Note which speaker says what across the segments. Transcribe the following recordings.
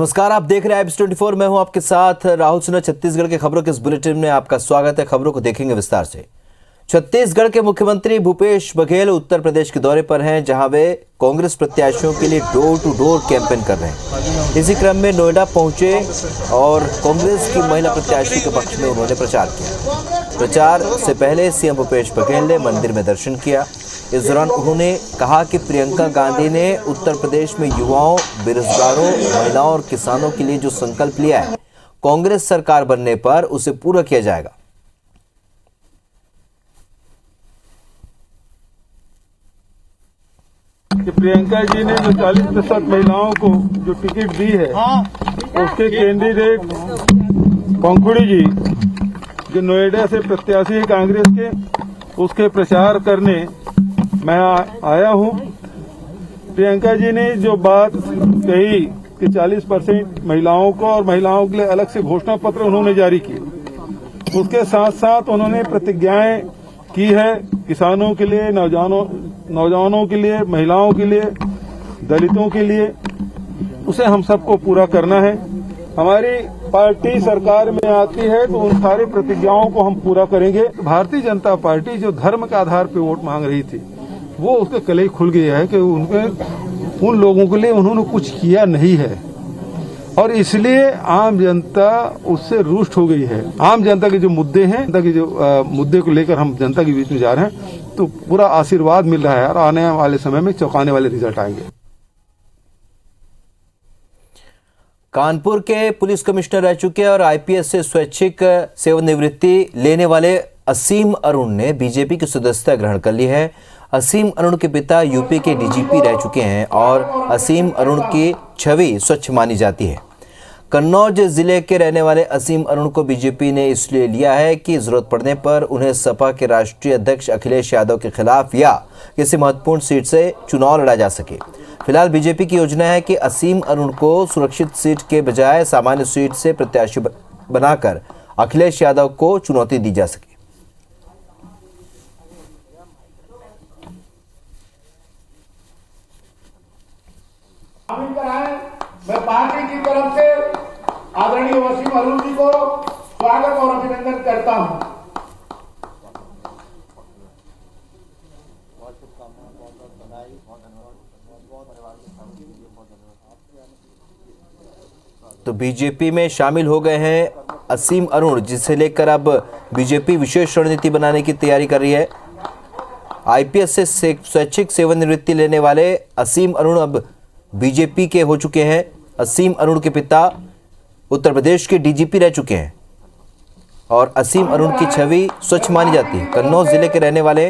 Speaker 1: नमस्कार, आप देख रहे हैं IBS24। मैं हूं आपके साथ राहुल सिन्हा। छत्तीसगढ़ के खबरों के इस बुलेटिन में आपका स्वागत है। खबरों को देखेंगे विस्तार से। छत्तीसगढ़ के मुख्यमंत्री भूपेश बघेल उत्तर प्रदेश के दौरे पर हैं, जहां वे कांग्रेस प्रत्याशियों के लिए डोर टू डोर कैंपेन कर रहे हैं। इसी क्रम में नोएडा पहुंचे और कांग्रेस की महिला प्रत्याशी के पक्ष में उन्होंने प्रचार किया। प्रचार से पहले सीएम भूपेश बघेल ने मंदिर में दर्शन किया। इस दौरान उन्होंने कहा कि प्रियंका गांधी ने उत्तर प्रदेश में युवाओं, बेरोजगारों, महिलाओं और किसानों के लिए जो संकल्प लिया है, कांग्रेस सरकार बनने पर उसे पूरा किया जाएगा।
Speaker 2: कि प्रियंका जी ने जो 40% महिलाओं को जो टिकट दी है, उसके कैंडिडेट पंखुड़ी जी जो नोएडा से प्रत्याशी है कांग्रेस के, उसके प्रचार करने मैं आया हूं। प्रियंका जी ने जो बात कही कि 40% महिलाओं को और महिलाओं के लिए अलग से घोषणा पत्र उन्होंने जारी की, उसके साथ साथ उन्होंने प्रतिज्ञाएं की है किसानों के लिए, नौजवानों के लिए, महिलाओं के लिए, दलितों के लिए। उसे हम सबको पूरा करना है। हमारी पार्टी सरकार में आती है तो उन सारी प्रतिज्ञाओं को हम पूरा करेंगे। भारतीय जनता पार्टी जो धर्म के आधार पर वोट मांग रही थी, वो उसके कलई खुल गया है कि उन लोगों के लिए उन्होंने कुछ किया नहीं है और इसलिए आम जनता उससे रुष्ट हो गई है। आम जनता के जो मुद्दे हैं, जनता के जो मुद्दे को लेकर हम जनता के बीच में जा रहे हैं, तो पूरा आशीर्वाद मिल रहा है और आने वाले समय में चौंकाने वाले रिजल्ट आएंगे।
Speaker 1: कानपुर के पुलिस कमिश्नर रह चुके और आईपीएस से स्वैच्छिक सेवानिवृत्ति लेने वाले असीम अरुण ने बीजेपी की सदस्यता ग्रहण कर ली है। असीम अरुण के पिता यूपी के डीजीपी रह चुके हैं और असीम अरुण की छवि स्वच्छ मानी जाती है। कन्नौज जिले के रहने वाले असीम अरुण को बीजेपी ने इसलिए लिया है कि जरूरत पड़ने पर उन्हें सपा के राष्ट्रीय अध्यक्ष अखिलेश यादव के खिलाफ या किसी महत्वपूर्ण सीट से चुनाव लड़ा जा सके। फिलहाल बीजेपी की योजना है कि असीम अरुण को सुरक्षित सीट के बजाय सामान्य सीट से प्रत्याशी बनाकर अखिलेश यादव को चुनौती दी जा सके।
Speaker 3: मैं पार्टी की तरफ से आदरणीय असीम अरुण जी को स्वागत और अभिनंदन करता हूं।
Speaker 1: तो बीजेपी में शामिल हो गए हैं असीम अरुण, जिसे लेकर अब बीजेपी विशेष रणनीति बनाने की तैयारी कर रही है। आईपीएस से स्वैच्छिक सेवानिवृत्ति लेने वाले असीम अरुण अब बीजेपी के हो चुके हैं। असीम अरुण के पिता उत्तर प्रदेश के डीजीपी रह चुके हैं और असीम अरुण की छवि स्वच्छ मानी जाती है। कन्नौज जिले के रहने वाले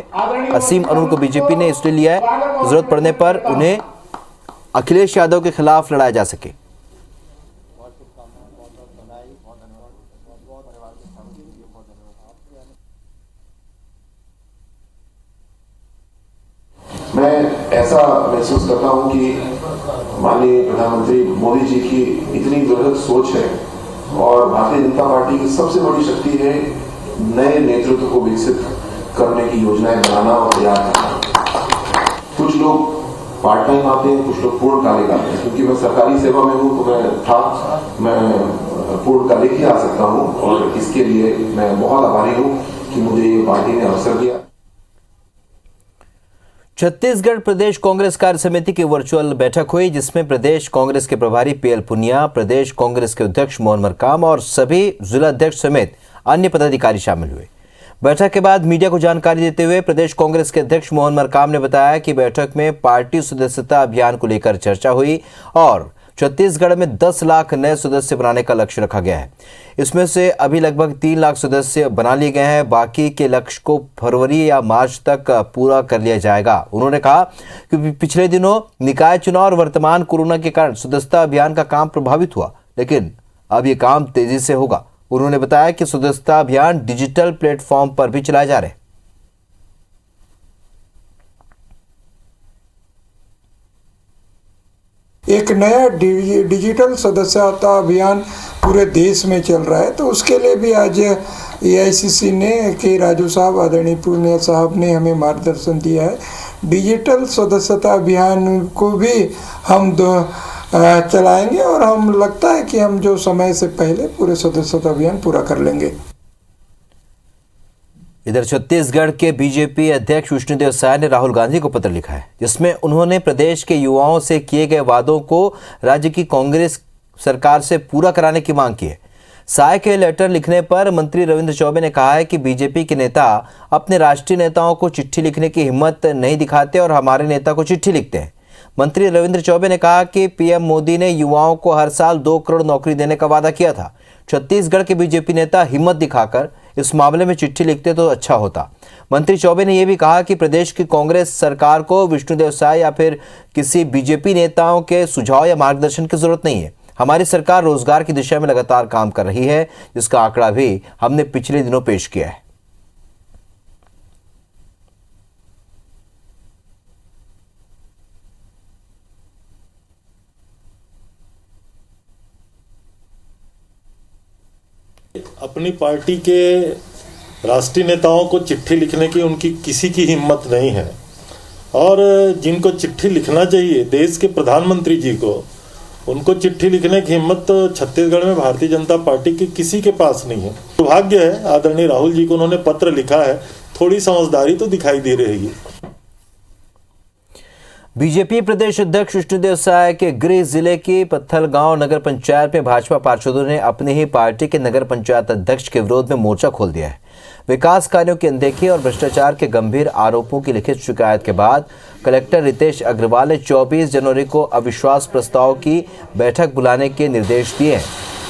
Speaker 1: असीम अरुण को बीजेपी ने इसलिए लिया है, जरूरत पड़ने पर उन्हें अखिलेश यादव के खिलाफ लड़ाया जा सके।
Speaker 4: मैं ऐसा महसूस करता हूं कि माननीय प्रधानमंत्री मोदी जी की इतनी दुर्लभ सोच है और भारतीय जनता पार्टी की सबसे बड़ी शक्ति है नए नेतृत्व को विकसित करने की योजनाएं बनाना और तैयार करना। कुछ लोग पार्ट टाइम आते हैं, कुछ लोग पूर्णकालिक आते हैं। क्योंकि मैं सरकारी सेवा में हूं तो मैं पूर्णकालिक ही आ सकता हूं और इसके लिए मैं बहुत आभारी हूं कि मुझे ये पार्टी ने अवसर दिया।
Speaker 1: छत्तीसगढ़ प्रदेश कांग्रेस कार्य समिति की वर्चुअल बैठक हुई, जिसमें प्रदेश कांग्रेस के प्रभारी पीएल पुनिया, प्रदेश कांग्रेस के अध्यक्ष मोहन मरकाम और सभी जिला अध्यक्ष समेत अन्य पदाधिकारी शामिल हुए। बैठक के बाद मीडिया को जानकारी देते हुए प्रदेश कांग्रेस के अध्यक्ष मोहन मरकाम ने बताया कि बैठक में पार्टी सदस्यता अभियान को लेकर चर्चा हुई और छत्तीसगढ़ में 10 लाख नए सदस्य बनाने का लक्ष्य रखा गया है। इसमें से अभी लगभग 3 लाख सदस्य बना लिए गए हैं। बाकी के लक्ष्य को फरवरी या मार्च तक पूरा कर लिया जाएगा। उन्होंने कहा कि पिछले दिनों निकाय चुनाव और वर्तमान कोरोना के कारण सदस्यता अभियान का काम प्रभावित हुआ, लेकिन अब ये काम तेजी से होगा। उन्होंने बताया कि सदस्यता अभियान डिजिटल प्लेटफॉर्म पर भी चलाए जा रहे हैं।
Speaker 5: एक नया डिजिटल सदस्यता अभियान पूरे देश में चल रहा है, तो उसके लिए भी आज एआईसीसी ने के राजू साहब, आदरणीय पुनिया साहब ने हमें मार्गदर्शन दिया है। डिजिटल सदस्यता अभियान को भी हम चलाएंगे और हम लगता है कि हम जो समय से पहले पूरे सदस्यता अभियान पूरा कर लेंगे।
Speaker 1: इधर छत्तीसगढ़ के बीजेपी अध्यक्ष विष्णुदेव साय ने राहुल गांधी को पत्र लिखा है, जिसमें उन्होंने प्रदेश के युवाओं से किए गए वादों को राज्य की कांग्रेस सरकार से पूरा कराने की मांग की है। साय के लेटर लिखने पर मंत्री रविंद्र चौबे ने कहा है कि बीजेपी के नेता अपने राष्ट्रीय नेताओं को चिट्ठी लिखने की हिम्मत नहीं दिखाते और हमारे नेता को चिट्ठी लिखते हैं। मंत्री रविंद्र चौबे ने कहा कि पीएम मोदी ने युवाओं को हर साल 2 करोड़ नौकरी देने का वादा किया था। छत्तीसगढ़ के बीजेपी नेता हिम्मत दिखाकर इस मामले में चिट्ठी लिखते तो अच्छा होता। मंत्री चौबे ने यह भी कहा कि प्रदेश की कांग्रेस सरकार को विष्णुदेव साय या फिर किसी बीजेपी नेताओं के सुझाव या मार्गदर्शन की जरूरत नहीं है। हमारी सरकार रोजगार की दिशा में लगातार काम कर रही है, जिसका आंकड़ा भी हमने पिछले दिनों पेश किया है।
Speaker 6: अपनी पार्टी के राष्ट्रीय नेताओं को चिट्ठी लिखने की उनकी किसी की हिम्मत नहीं है, और जिनको चिट्ठी लिखना चाहिए देश के प्रधानमंत्री जी को, उनको चिट्ठी लिखने की हिम्मत तो छत्तीसगढ़ में भारतीय जनता पार्टी के किसी के पास नहीं है। दुर्भाग्य है, आदरणीय राहुल जी को उन्होंने पत्र लिखा है, थोड़ी समझदारी तो दिखाई दे रही है।
Speaker 1: बीजेपी प्रदेश अध्यक्ष विष्णुदेव साय के गृह जिले की पत्थलगांव नगर पंचायत में भाजपा पार्षदों ने अपनी ही पार्टी के नगर पंचायत अध्यक्ष के विरोध में मोर्चा खोल दिया है। विकास कार्यों की अनदेखी और भ्रष्टाचार के गंभीर आरोपों की लिखित शिकायत के बाद कलेक्टर रितेश अग्रवाल ने 24 जनवरी को अविश्वास प्रस्ताव की बैठक बुलाने के निर्देश दिए हैं।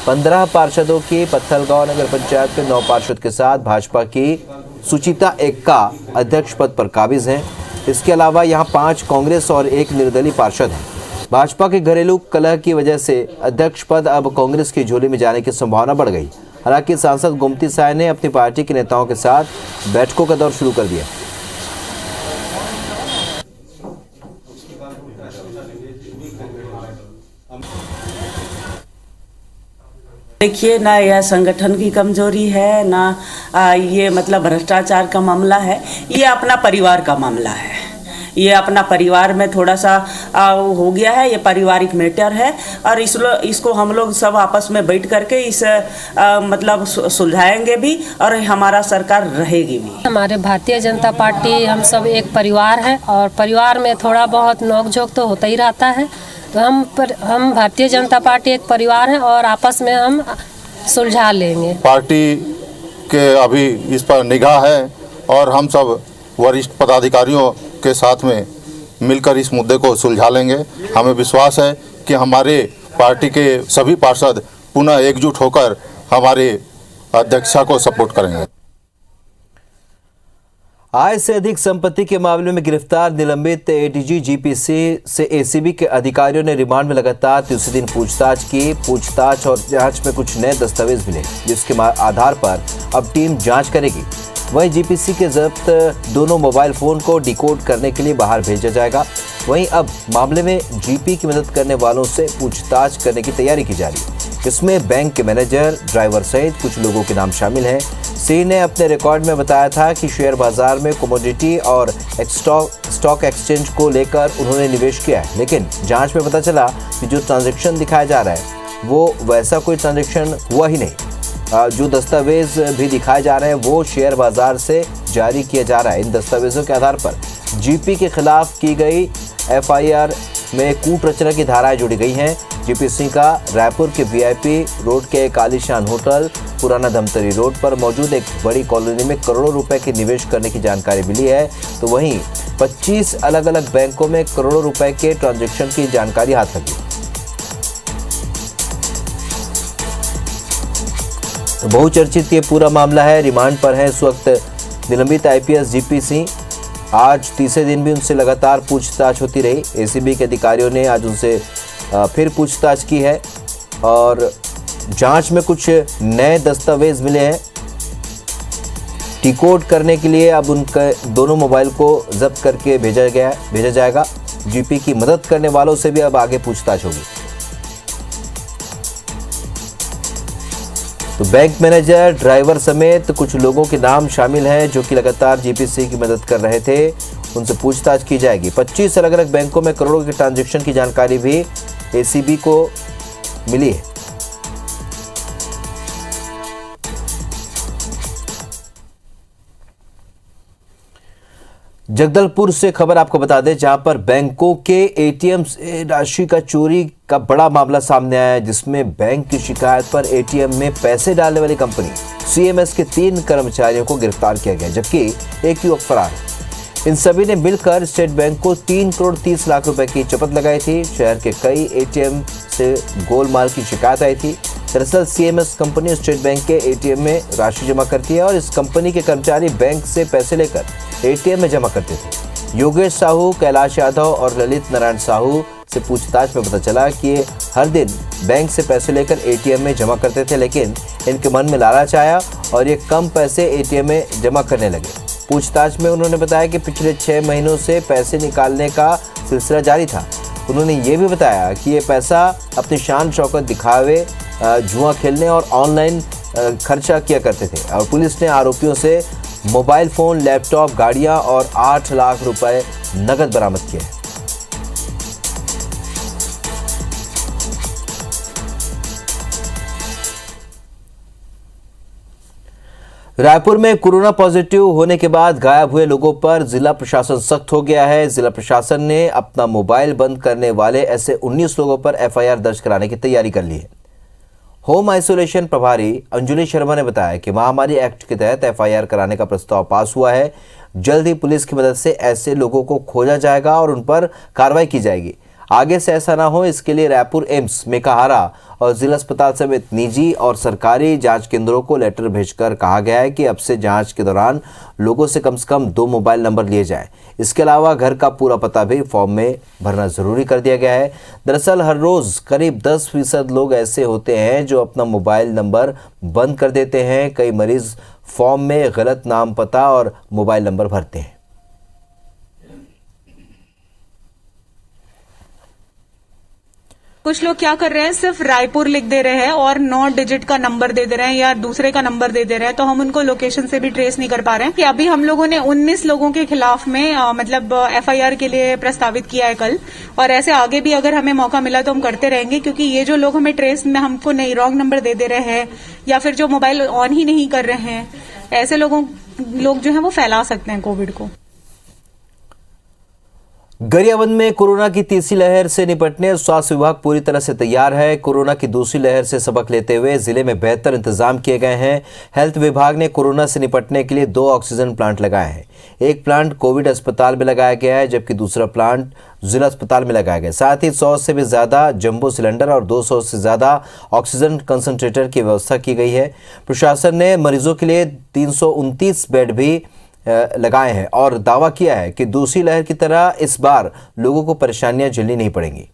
Speaker 1: 15 पार्षदों की पत्थलगांव नगर पंचायत में 9 पार्षद के साथ भाजपा की सुचिता एक्का अध्यक्ष पद पर काबिज हैं। इसके अलावा यहां 5 कांग्रेस और 1 निर्दलीय पार्षद हैं। भाजपा के घरेलू कलह की वजह से अध्यक्ष पद अब कांग्रेस की झोली में जाने की संभावना बढ़ गई। हालांकि सांसद गोमती साय ने अपनी पार्टी के नेताओं के साथ बैठकों का दौर शुरू कर दिया।
Speaker 7: देखिए, ना यह संगठन की कमजोरी है, ना ये मतलब भ्रष्टाचार का मामला है, ये अपना परिवार का मामला है। ये अपना परिवार में थोड़ा सा हो गया है, ये पारिवारिक मैटर है, और इसको हम लोग सब आपस में बैठ करके इस मतलब सुलझाएंगे भी, और हमारा सरकार रहेगी भी।
Speaker 8: हमारे भारतीय जनता पार्टी हम सब एक परिवार है, और परिवार में थोड़ा बहुत नोकझोंक तो होता ही रहता है। तो हम भारतीय जनता पार्टी एक परिवार है और आपस में हम सुलझा लेंगे।
Speaker 9: पार्टी के अभी इस पर निगाह है और हम सब वरिष्ठ पदाधिकारियों के साथ में मिलकर इस मुद्दे को सुलझा लेंगे। हमें विश्वास है कि हमारे पार्टी के सभी पार्षद पुनः एकजुट होकर हमारे अध्यक्षा को सपोर्ट करेंगे।
Speaker 1: आय से अधिक संपत्ति के मामले में गिरफ्तार निलंबित एडीजी जीपीसी से एसीबी के अधिकारियों ने रिमांड में लगातार तीसरे दिन पूछताछ की। पूछताछ और जांच में कुछ नए दस्तावेज मिले, जिसके आधार पर अब टीम जांच करेगी। वहीं जीपीसी के जब्त दोनों मोबाइल फोन को डिकोड करने के लिए बाहर भेजा जाएगा। वहीं अब मामले में जीपी की मदद करने वालों से पूछताछ करने की तैयारी की जा रही है। इसमें बैंक के मैनेजर, ड्राइवर सहित कुछ लोगों के नाम शामिल हैं। सिंह ने अपने रिकॉर्ड में बताया था कि शेयर बाजार में कमोडिटी और स्टॉक एक्सचेंज को लेकर उन्होंने निवेश किया है, लेकिन जांच में पता चला कि जो ट्रांजैक्शन दिखाया जा रहा है वो वैसा कोई ट्रांजैक्शन हुआ ही नहीं। जो दस्तावेज भी दिखाए जा रहे हैं वो शेयर बाजार से जारी किया जा रहा है। इन दस्तावेजों के आधार पर जीपी के खिलाफ की गई एफआईआर में कूट रचना की धाराएं जुड़ी गई हैं। जीपी सिंह का रायपुर के वीआईपी रोड के एक आलीशान होटल पुराना धमतरी रोड पर मौजूद एक बड़ी कॉलोनी में करोड़ों रुपए के निवेश करने की जानकारी मिली है। तो वहीं 25 अलग अलग बैंकों में करोड़ों रुपए के ट्रांजैक्शन की जानकारी हाथ लगी। तो बहुचर्चित ये पूरा मामला है। रिमांड पर है इस वक्त निलंबित आईपीएस जीपी सिंह। आज तीसरे दिन भी उनसे लगातार पूछताछ होती रही। एसीबी के अधिकारियों ने आज उनसे फिर पूछताछ की है और जांच में कुछ नए दस्तावेज मिले हैं। डिकोड करने के लिए अब उनके दोनों मोबाइल को जब्त करके भेजा जाएगा। जीपी की मदद करने वालों से भी अब आगे पूछताछ होगी। तो बैंक मैनेजर, ड्राइवर समेत कुछ लोगों के नाम शामिल हैं जो कि लगातार जीपीसी की मदद कर रहे थे। उनसे पूछताछ की जाएगी। 25 अलग अलग बैंकों में करोड़ों के ट्रांजैक्शन की जानकारी भी एसीबी को मिली है। जगदलपुर से खबर आपको बता दें, जहां पर बैंकों के एटीएम से राशि का चोरी का बड़ा मामला सामने आया है, जिसमें बैंक की शिकायत पर एटीएम में पैसे डालने वाली कंपनी सीएमएस के 3 कर्मचारियों को गिरफ्तार किया गया, जबकि एक युवक फरार है। इन सभी ने मिलकर स्टेट बैंक को 3 करोड़ 30 लाख रुपए की चपत लगाई थी। शहर के कई एटीएम से गोलमाल की शिकायत आई थी। दरअसल सीएमएस कंपनी स्टेट बैंक के एटीएम में राशि जमा करती है और इस कंपनी के कर्मचारी बैंक से पैसे लेकर एटीएम में जमा करते थे। योगेश साहू, कैलाश यादव और ललित नारायण साहू से पूछताछ में पता चला कि ये हर दिन बैंक से पैसे लेकर एटीएम में जमा करते थे, लेकिन इनके मन में लालच आया और ये कम पैसे एटीएम में जमा करने लगे। पूछताछ में उन्होंने बताया कि पिछले 6 महीनों से पैसे निकालने का सिलसिला जारी था। उन्होंने ये भी बताया कि ये पैसा अपनी शान शौकत दिखावे, जुआ खेलने और ऑनलाइन खर्चा किया करते थे। और पुलिस ने आरोपियों से मोबाइल फ़ोन, लैपटॉप, गाड़ियां और 8 लाख रुपए नकद बरामद किए हैं। रायपुर में कोरोना पॉजिटिव होने के बाद गायब हुए लोगों पर जिला प्रशासन सख्त हो गया है। जिला प्रशासन ने अपना मोबाइल बंद करने वाले ऐसे 19 लोगों पर एफआईआर दर्ज कराने की तैयारी कर ली है। होम आइसोलेशन प्रभारी अंजुली शर्मा ने बताया कि महामारी एक्ट के तहत एफआईआर कराने का प्रस्ताव पास हुआ है। जल्द ही पुलिस की मदद से ऐसे लोगों को खोजा जाएगा और उन पर कार्रवाई की जाएगी। आगे से ऐसा ना हो, इसके लिए रायपुर एम्स, मेकाहारा और जिला अस्पताल समेत निजी और सरकारी जांच केंद्रों को लेटर भेजकर कहा गया है कि अब से जांच के दौरान लोगों से कम 2 मोबाइल नंबर लिए जाएं। इसके अलावा घर का पूरा पता भी फॉर्म में भरना जरूरी कर दिया गया है। दरअसल हर रोज करीब 10% लोग ऐसे होते हैं जो अपना मोबाइल नंबर बंद कर देते हैं। कई मरीज फॉर्म में गलत नाम, पता और मोबाइल नंबर भरते हैं।
Speaker 10: कुछ लोग क्या कर रहे हैं, सिर्फ रायपुर लिख दे रहे हैं और 9 डिजिट का नंबर दे रहे हैं या दूसरे का नंबर दे रहे हैं, तो हम उनको लोकेशन से भी ट्रेस नहीं कर पा रहे हैं। कि अभी हम लोगों ने 19 लोगों के खिलाफ में एफआईआर के लिए प्रस्तावित किया है कल, और ऐसे आगे भी अगर हमें मौका मिला तो हम करते रहेंगे, क्योंकि ये जो लोग हमें ट्रेस में हमको नहीं रॉन्ग नंबर दे रहे हैं या फिर जो मोबाइल ऑन ही नहीं कर रहे हैं, ऐसे लोग जो है वो फैला सकते हैं कोविड को।
Speaker 1: गरियाबंद में कोरोना की तीसरी लहर से निपटने स्वास्थ्य विभाग पूरी तरह से तैयार है। कोरोना की दूसरी लहर से सबक लेते हुए जिले में बेहतर इंतजाम किए गए हैं। हेल्थ विभाग ने कोरोना से निपटने के लिए 2 ऑक्सीजन प्लांट लगाए हैं। एक प्लांट कोविड अस्पताल में लगाया गया है, जबकि दूसरा प्लांट जिला अस्पताल में लगाया गया। साथ ही 100 से भी ज्यादा जंबो सिलेंडर और 200 से ज्यादा ऑक्सीजन कंसंट्रेटर की व्यवस्था की गई है। प्रशासन ने मरीजों के लिए 329 बेड भी लगाए हैं और दावा किया है कि दूसरी लहर की तरह इस बार लोगों को परेशानियां झेलनी नहीं पड़ेंगी।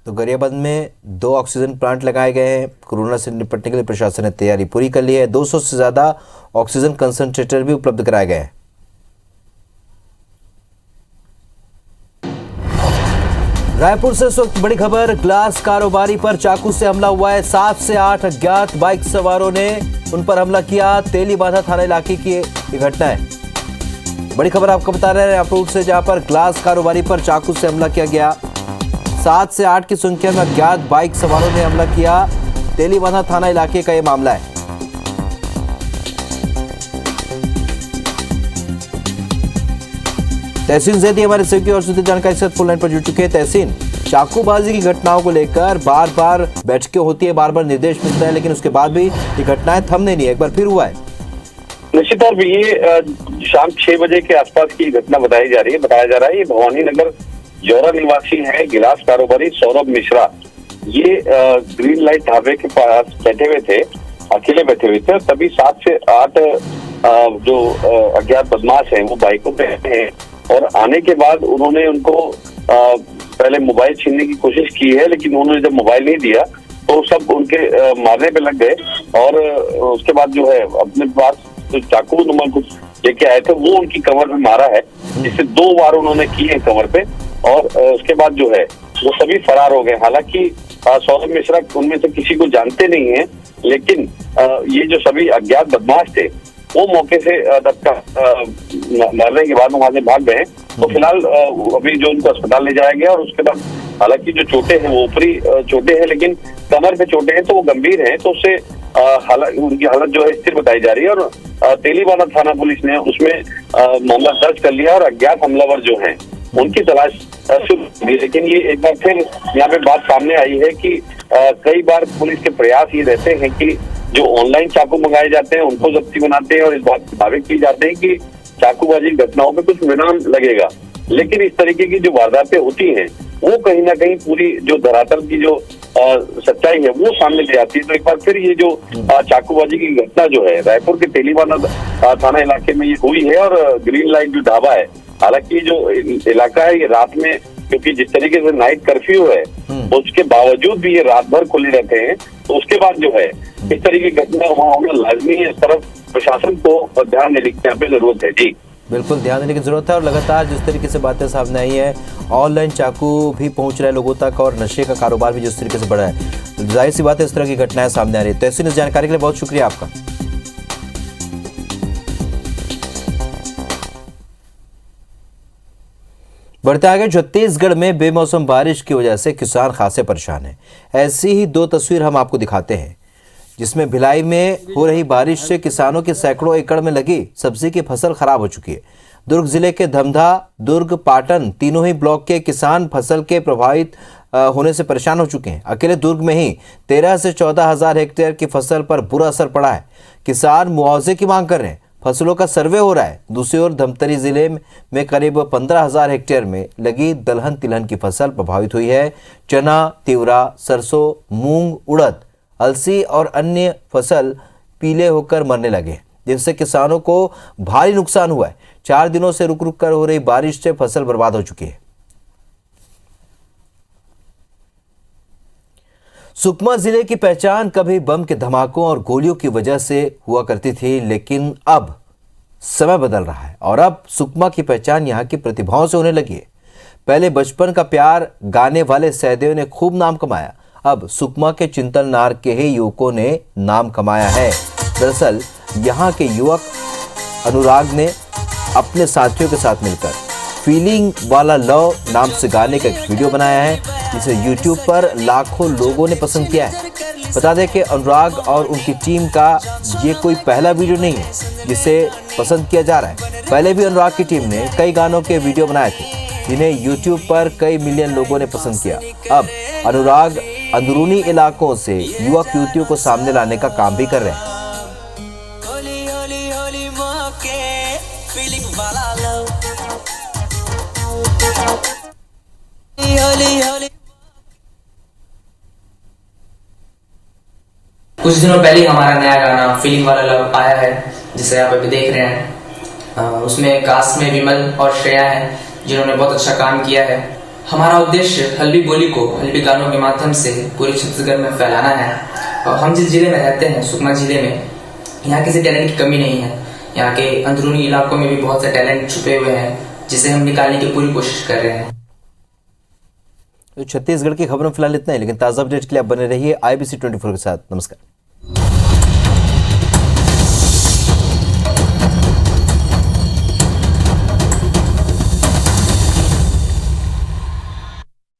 Speaker 1: तो गरियाबंद में 2 ऑक्सीजन प्लांट लगाए गए हैं। कोरोना से निपटने के लिए प्रशासन ने तैयारी पूरी कर ली है। 200 से ज्यादा ऑक्सीजन कंसंट्रेटर भी उपलब्ध कराए गए हैं। रायपुर से इस वक्त बड़ी खबर, ग्लास कारोबारी पर चाकू से हमला हुआ है। 7 से 8 अज्ञात बाइक सवारों ने उन पर हमला किया। तेलीबांधा थाना इलाके की ये घटना है। बड़ी खबर आपको बता रहे हैं रायपुर से, जहां पर ग्लास कारोबारी पर चाकू से हमला किया गया। 7 से 8 की संख्या में अज्ञात बाइक सवारों ने हमला किया। तेलीबांधा थाना इलाके का ये मामला है। तहसीन जैदी हमारे सहयोगी और सूत्रीय जानकारी से फोन लाइन पर जुड़ चुके हैं। तहसीन, चाकूबाजी की घटनाओं को लेकर बार बार बैठकें होती है, बार बार निर्देश मिलता है, लेकिन उसके बाद भी ये घटनाएं थमने नहीं है। एक बार फिर हुआ है।
Speaker 11: निश्चित तौर पर ये शाम 6 बजे के आसपास की घटना बताया जा रहा है। ये भवानी नगर जौरा निवासी है गिलास कारोबारी सौरभ मिश्रा। ये ग्रीन लाइट ढाबे के पास बैठे हुए थे, अकेले बैठे हुए थे। तभी 7 से 8 जो अज्ञात बदमाश हैं वो बाइकों पे हैं और आने के बाद उन्होंने उनको पहले मोबाइल छीनने की कोशिश की है, लेकिन उन्होंने जब मोबाइल नहीं दिया तो सब उनके मारने पे लग गए। और उसके बाद जो है अपने पास जो चाकू नुमा कुछ लेके आए थे वो उनकी कमर में मारा है, जिससे 2 बार उन्होंने की है कमर पे। और उसके बाद जो है वो सभी फरार हो गए। हालांकि सौरभ मिश्रा उनमें से किसी को जानते नहीं है लेकिन ये जो सभी अज्ञात बदमाश थे वो मौके से मरने के बाद वहां से भाग गए। तो फिलहाल अभी जो उनको अस्पताल ले जाया गया और उसके बाद हालांकि जो चोटें हैं वो ऊपरी चोटें हैं, लेकिन कमर पे चोटें हैं तो वो गंभीर हैं, तो उससे उनकी हालत जो है स्थिर बताई जा रही है। और तेलीबांधा थाना पुलिस ने उसमें मामला दर्ज कर लिया और अज्ञात हमलावर जो हैं उनकी तलाश शुरू की। लेकिन ये एक बार फिर यहाँ पे बात सामने आई है कि कई बार पुलिस के प्रयास ये रहते हैं कि जो ऑनलाइन चाकू मंगाए जाते हैं उनको जब्ती बनाते हैं और इस बात के दावे किए जाते हैं कि चाकूबाजी घटनाओं पे कुछ विराम लगेगा, लेकिन इस तरीके की जो वारदातें होती हैं वो कहीं ना कहीं पूरी जो धरातल की जो सच्चाई है वो सामने ले आती है। तो एक बार फिर ये जो चाकूबाजी की घटना जो है रायपुर के तेलीबांधा थाना इलाके में ये हुई है। और ग्रीन लाइट जो ढाबा है, हालांकि जो इलाका है ये रात में, क्योंकि जिस तरीके से नाइट कर्फ्यू है उसके बावजूद भी ये रात भर खुले रहते हैं, तो उसके बाद जो है इस तरीके की घटना वहाँ होना लाजमी है। इस तरफ प्रशासन को ध्यान देने की यहाँ पे जरूरत है। जी
Speaker 1: बिल्कुल ध्यान देने की जरूरत है। और लगातार जिस तरीके से बातें सामने आई है, ऑनलाइन चाकू भी पहुंच रहे हैं लोगों तक और नशे का कारोबार भी जिस तरीके से बढ़ा है, जाहिर सी बात है इस तरह की घटनाएं सामने आ रही है। तो ऐसी जानकारी के लिए बहुत शुक्रिया आपका। बढ़ते आगे, छत्तीसगढ़ में बेमौसम बारिश की वजह से किसान खासे परेशान हैं। ऐसी ही दो तस्वीर हम आपको दिखाते हैं, जिसमें भिलाई में हो रही बारिश से किसानों के सैकड़ों एकड़ में लगी सब्जी की फसल खराब हो चुकी है। दुर्ग जिले के धमधा, दुर्ग, पाटन तीनों ही ब्लॉक के किसान फसल के प्रभावित होने से परेशान हो चुके हैं। अकेले दुर्ग में ही 13 से 14 हजार हेक्टेयर की फसल पर बुरा असर पड़ा है। किसान मुआवजे की मांग कर रहे हैं, फसलों का सर्वे हो रहा है। दूसरी ओर धमतरी जिले में करीब 15,000 हेक्टेयर में लगी दलहन तिलहन की फसल प्रभावित हुई है। चना, तिवरा, सरसों, मूंग, उड़द, अलसी और अन्य फसल पीले होकर मरने लगे, जिससे किसानों को भारी नुकसान हुआ है। 4 दिनों से रुक रुक कर हो रही बारिश से फसल बर्बाद हो चुकी है। सुकमा जिले की पहचान कभी बम के धमाकों और गोलियों की वजह से हुआ करती थी, लेकिन अब समय बदल रहा है और अब सुकमा की पहचान यहां की प्रतिभाओं से होने लगी है। पहले बचपन का प्यार गाने वाले सहदेव ने खूब नाम कमाया, अब सुकमा के चिंतन नार के ही युवकों ने नाम कमाया है। दरअसल यहाँ के युवक अनुराग ने अपने साथियों के साथ मिलकर फीलिंग वाला लव नाम से गाने का एक वीडियो बनाया है, जिसे यूट्यूब पर लाखों लोगों ने पसंद किया है। बता दें कि अनुराग और उनकी टीम का ये कोई पहला वीडियो नहीं है जिसे पसंद किया जा रहा है। पहले भी अनुराग की टीम ने कई गानों के वीडियो बनाए थे, जिन्हें यूट्यूब पर कई मिलियन लोगों ने पसंद किया। अब अनुराग अंदरूनी इलाकों से युवक युवतियों को सामने लाने का काम भी कर रहे हैं।
Speaker 12: कुछ दिनों पहले ही हमारा नया गाना फीलिंग वाला लव आया है, जिसे आप अभी देख रहे हैं। उसमें कास्ट में विमल और श्रेया हैं, जिन्होंने बहुत अच्छा काम किया है। हमारा उद्देश्य हल्बी बोली को हल्बी गानों के माध्यम से पूरे छत्तीसगढ़ में फैलाना है। और हम जिस जिले में रहते हैं, सुकमा जिले में, यहाँ किसी टैलेंट की कमी नहीं है। यहाँ के अंदरूनी इलाकों में भी बहुत से टैलेंट छुपे हुए हैं, जिसे हम निकालने की पूरी कोशिश कर रहे हैं।
Speaker 1: तो छत्तीसगढ़ की खबरों में फिलहाल इतना ही, लेकिन ताज़ा अपडेट के लिए आप बने रहिए IBC 24 के साथ। नमस्कार।